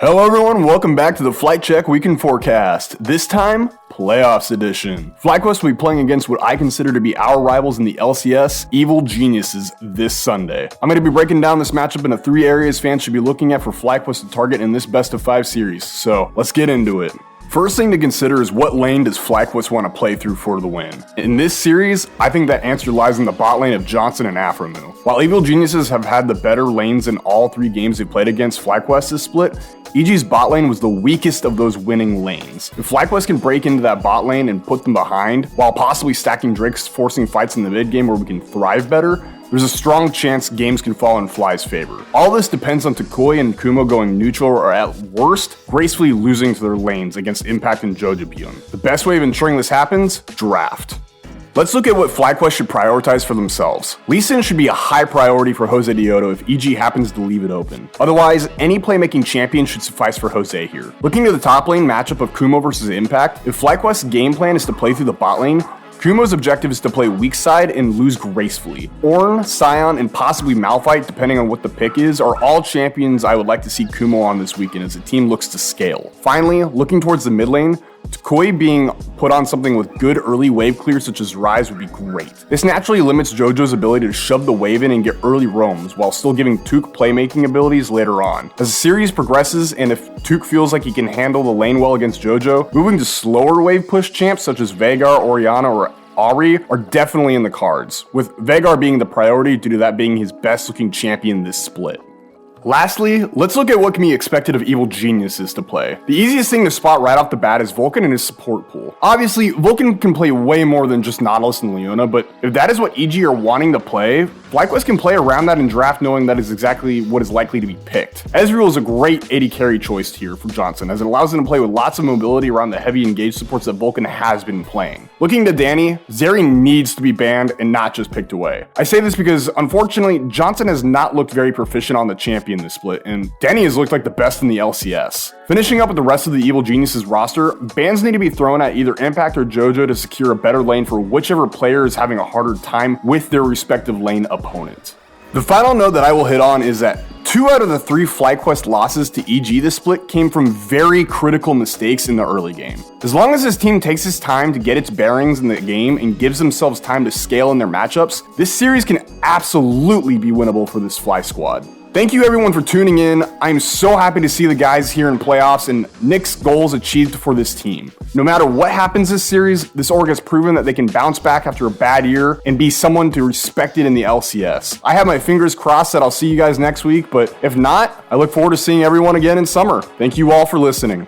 Hello everyone, welcome back to the Flight Check Weekend Forecast. This time, Playoffs Edition. FlyQuest will be playing against what I consider to be our rivals in the LCS, Evil Geniuses, this Sunday. I'm going to be breaking down this matchup into 3 areas fans should be looking at for FlyQuest to target in this best of 5 series, so let's get into it. First thing to consider is what lane does FlyQuest want to play through for the win. In this series, I think that answer lies in the bot lane of Johnson and Aframu. While Evil Geniuses have had the better lanes in all 3 games they played against FlyQuest this split, EG's bot lane was the weakest of those winning lanes. If FlyQuest can break into that bot lane and put them behind, while possibly stacking Drakes, forcing fights in the mid game where we can thrive better, there's a strong chance games can fall in Fly's favor. All this depends on Takoi and Kumo going neutral or at worst, gracefully losing to their lanes against Impact and Jojopyun. The best way of ensuring this happens? Draft. Let's look at what FlyQuest should prioritize for themselves. Lee Sin should be a high priority for Jose Dioto if EG happens to leave it open. Otherwise, any playmaking champion should suffice for Jose here. Looking at the top lane matchup of Kumo versus Impact, if FlyQuest's game plan is to play through the bot lane, Kumo's objective is to play weak side and lose gracefully. Ornn, Sion, and possibly Malphite, depending on what the pick is, are all champions I would like to see Kumo on this weekend as the team looks to scale. Finally, looking towards the mid lane, Takoi being put on something with good early wave clear such as Rise would be great. This naturally limits JoJo's ability to shove the wave in and get early roams while still giving Took playmaking abilities later on. As the series progresses and if Took feels like he can handle the lane well against JoJo, moving to slower wave push champs such as Veigar, Orianna, or Ahri are definitely in the cards, with Veigar being the priority due to that being his best looking champion this split. Lastly, let's look at what can be expected of Evil Geniuses to play. The easiest thing to spot right off the bat is Vulcan and his support pool. Obviously, Vulcan can play way more than just Nautilus and Leona, but if that is what EG are wanting to play, FlyQuest can play around that in draft knowing that is exactly what is likely to be picked. Ezreal is a great AD carry choice here for Johnson, as it allows him to play with lots of mobility around the heavy engaged supports that Vulcan has been playing. Looking to Danny, Zeri needs to be banned and not just picked away. I say this because, unfortunately, Johnson has not looked very proficient on the champion this split, and Danny has looked like the best in the LCS. Finishing up with the rest of the Evil Geniuses roster, bans need to be thrown at either Impact or JoJo to secure a better lane for whichever player is having a harder time with their respective lane opponent. The final note that I will hit on is that 2 out of the 3 FlyQuest losses to EG this split came from very critical mistakes in the early game. As long as this team takes its time to get its bearings in the game and gives themselves time to scale in their matchups, this series can absolutely be winnable for this Fly squad. Thank you everyone for tuning in. I'm so happy to see the guys here in playoffs and Nick's goals achieved for this team. No matter what happens this series, this org has proven that they can bounce back after a bad year and be someone to respect it in the LCS. I have my fingers crossed that I'll see you guys next week, but if not, I look forward to seeing everyone again in summer. Thank you all for listening.